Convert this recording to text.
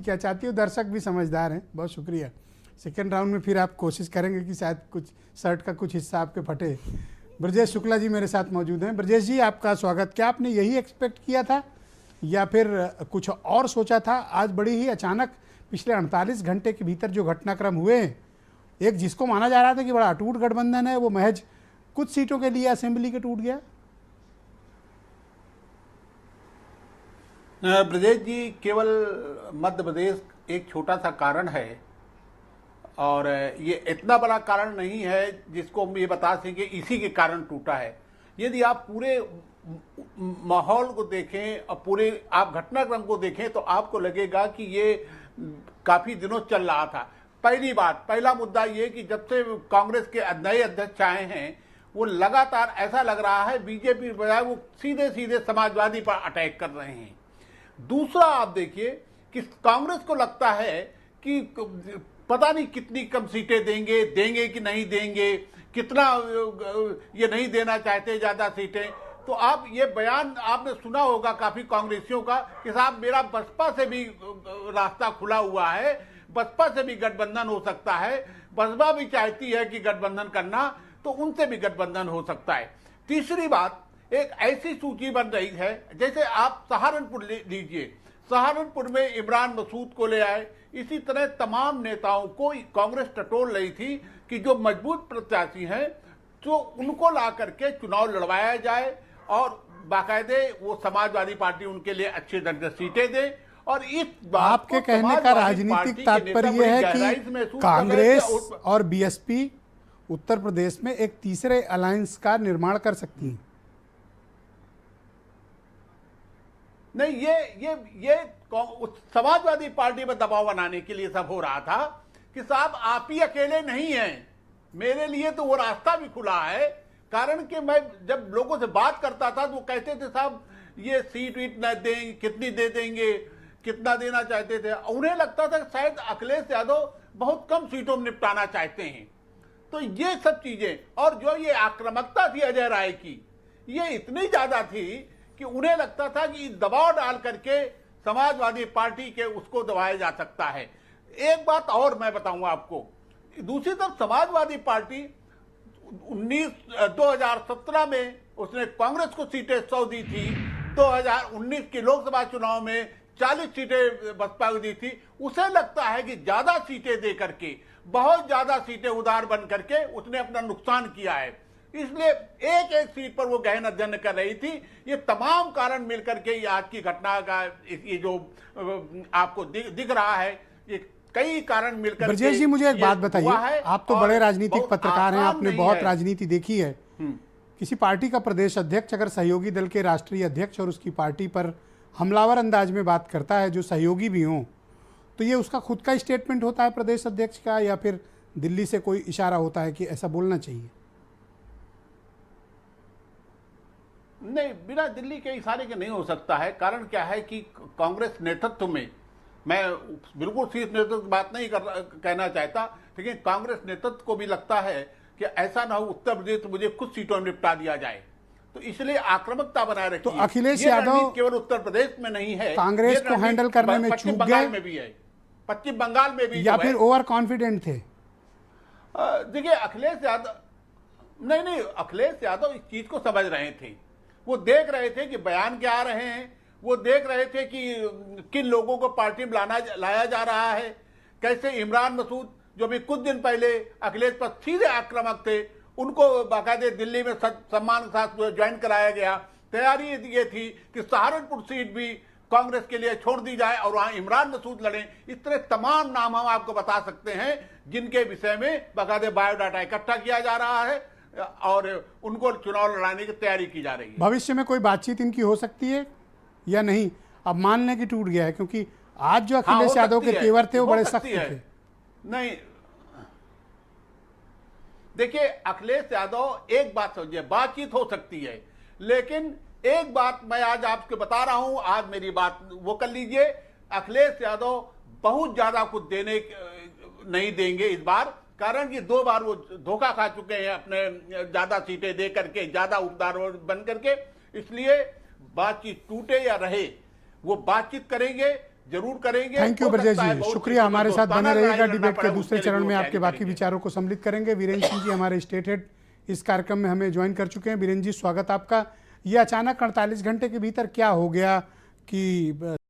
क्या चाहती हो, दर्शक भी समझदार हैं, बहुत शुक्रिया। सेकेंड राउंड में फिर आप कोशिश करेंगे कि शायद कुछ शर्ट का कुछ हिस्सा आपके फटे। ब्रजेश शुक्ला जी मेरे साथ मौजूद हैं। ब्रजेश जी, आपका स्वागत। क्या आपने यही एक्सपेक्ट किया था या फिर कुछ और सोचा था? आज बड़ी ही अचानक पिछले 48 घंटे के भीतर जो घटनाक्रम हुए हैं, एक जिसको माना जा रहा था कि बड़ा अटूट गठबंधन है, वो महज कुछ सीटों के लिए असेंबली के टूट गया। ब्रजेश जी, केवल मध्य प्रदेश एक छोटा सा कारण है और ये इतना बड़ा कारण नहीं है जिसको हम ये बता सकें इसी के कारण टूटा है। यदि आप पूरे माहौल को देखें और पूरे आप घटनाक्रम को देखें तो आपको लगेगा कि ये काफ़ी दिनों चल रहा था। पहला मुद्दा ये कि जब से कांग्रेस के नए अध्यक्ष आए हैं वो लगातार ऐसा लग रहा है बीजेपी के बजाय वो सीधे सीधे समाजवादी पर अटैक कर रहे हैं। दूसरा, आप देखिए कि कांग्रेस को लगता है कि पता नहीं कितनी कम सीटें देंगे कि नहीं देंगे, कितना ये नहीं देना चाहते ज़्यादा सीटें। तो आप ये बयान आपने सुना होगा काफ़ी कांग्रेसियों का कि साहब मेरा बसपा से भी रास्ता खुला हुआ है, बसपा से भी गठबंधन हो सकता है, बसपा भी चाहती है कि गठबंधन करना, तो उनसे भी गठबंधन हो सकता है। तीसरी बात, एक ऐसी सूची बन रही है जैसे आप सहारनपुर लीजिए, सहारनपुर में इमरान मसूद को ले आए, इसी तरह तमाम नेताओं को कांग्रेस टटोल रही थी कि जो मजबूत प्रत्याशी हैं तो उनको ला करके चुनाव लड़वाया जाए और बाकायदे वो समाजवादी पार्टी उनके लिए अच्छे दर्जे सीटें दे। और इस बात आपके कहने का राजनीतिक तात्पर्य है कि कांग्रेस और बीएसपी उत्तर प्रदेश में एक तीसरे अलायंस का निर्माण कर सकती है। नहीं, ये समाजवादी पार्टी पर दबाव बनाने के लिए सब हो रहा था कि साहब आप ही अकेले नहीं हैं, मेरे लिए तो वो रास्ता भी खुला है। कारण कि मैं जब लोगों से बात करता था तो वो कहते थे साहब ये सीट वीट न देंगे, कितनी दे देंगे, कितना देना चाहते थे। उन्हें लगता था कि शायद अखिलेश यादव बहुत कम सीटों में निपटाना चाहते हैं। तो ये सब चीजें और जो ये आक्रामकता थी अजय राय की, ये इतनी ज्यादा थी कि उन्हें लगता था कि दबाव डाल करके समाजवादी पार्टी के उसको दबाया जा सकता है। एक बात और मैं बताऊंगा आपको, दूसरी तरफ समाजवादी पार्टी 2017 में उसने कांग्रेस को सीटें 100 दी थी, 2019 के लोकसभा चुनाव में 40 सीटें बसपा को दी थी। उसे लगता है कि ज्यादा सीटें दे करके, बहुत ज्यादा सीटें उधार बन करके उसने अपना नुकसान किया है, इसलिए एक एक सीट पर वो गहन अध्ययन कर रही थी। ये तमाम कारण मिलकर के ये आज की घटना का ये जो आपको दिख रहा है, ये कई कारण मिलकर। ब्रजेश जी, मुझे एक बात बताइए, आप तो बड़े राजनीतिक पत्रकार हैं, आपने बहुत राजनीति देखी है। किसी पार्टी का प्रदेश अध्यक्ष अगर सहयोगी दल के राष्ट्रीय अध्यक्ष और उसकी पार्टी पर हमलावर अंदाज में बात करता है, जो सहयोगी भी हों, तो ये उसका खुद का स्टेटमेंट होता है प्रदेश अध्यक्ष का, या फिर दिल्ली से कोई इशारा होता है कि ऐसा बोलना चाहिए? नहीं, बिना दिल्ली के इशारे के नहीं हो सकता है। कारण क्या है कि कांग्रेस नेतृत्व में, मैं बिल्कुल शीर्ष नेतृत्व की बात नहीं कहना चाहता, लेकिन कांग्रेस नेतृत्व को भी लगता है कि ऐसा ना हो उत्तर प्रदेश मुझे कुछ सीटों में निपटा दिया जाए, तो इसलिए आक्रामकता बनाए रखी। तो अखिलेश यादव केवल उत्तर प्रदेश में नहीं है, कांग्रेस को हैंडल करने में चूक गए, में भी है, पश्चिम बंगाल में भी, या फिर ओवर कॉन्फिडेंट थे? देखिए, अखिलेश यादव नहीं, अखिलेश यादव इस चीज को समझ रहे थे, वो देख रहे थे कि बयान क्या आ रहे हैं, वो देख रहे थे कि किन लोगों को पार्टी में लाया जा रहा है, कैसे इमरान मसूद जो भी कुछ दिन पहले अखिलेश पर सीधे आक्रामक थे, उनको बाकायदे दिल्ली में सम्मान के साथ ज्वाइन कराया गया। तैयारी ये थी कि सहारनपुर सीट भी कांग्रेस के लिए छोड़ दी जाए और वहां इमरान मसूद लड़े। इस तरह तमाम नाम हम आपको बता सकते हैं जिनके विषय में बाकायदे बायोडाटा इकट्ठा किया जा रहा है और उनको चुनाव लड़ाने की तैयारी की जा रही है। भविष्य में कोई बातचीत इनकी हो सकती है या नहीं? अब मान लें कि टूट गया है, क्योंकि आज जो अखिलेश यादव के तेवर थे वो बड़े सख्त थे। नहीं, देखिए, अखिलेश यादव, एक बात समझिए, बातचीत हो सकती है, लेकिन एक बात मैं आज आपको बता रहा हूं, आज मेरी बात वो कर लीजिए, अखिलेश यादव बहुत ज्यादा कुछ देने नहीं देंगे इस बार। कारण कि 2 बार वो धोखा खा चुके हैं अपने ज्यादा सीटें दे करके, ज्यादा उपदार बन करके। इसलिए बातचीत टूटे या रहे, वो बातचीत करेंगे, जरूर करेंगे। थैंक यू हो ब्रजेश सकता है जी, बहुत शुक्रिया। सी हमारे साथ दोस्ताना बने लड़ाई रहिएगा। लड़ना डिबेट के पड़े, दूसरे उसके लिए चरण वो में तैयारी आपके बाकी करेंगे। विचारों को सम्मिलित करेंगे। वीरेंद्र सिंह जी हमारे स्टेट हेड इस कार्यक्रम में हमें ज्वाइन कर चुके हैं। वीरेंद्र जी, स्वागत आपका। ये अचानक 48 घंटे के भीतर क्या हो गया कि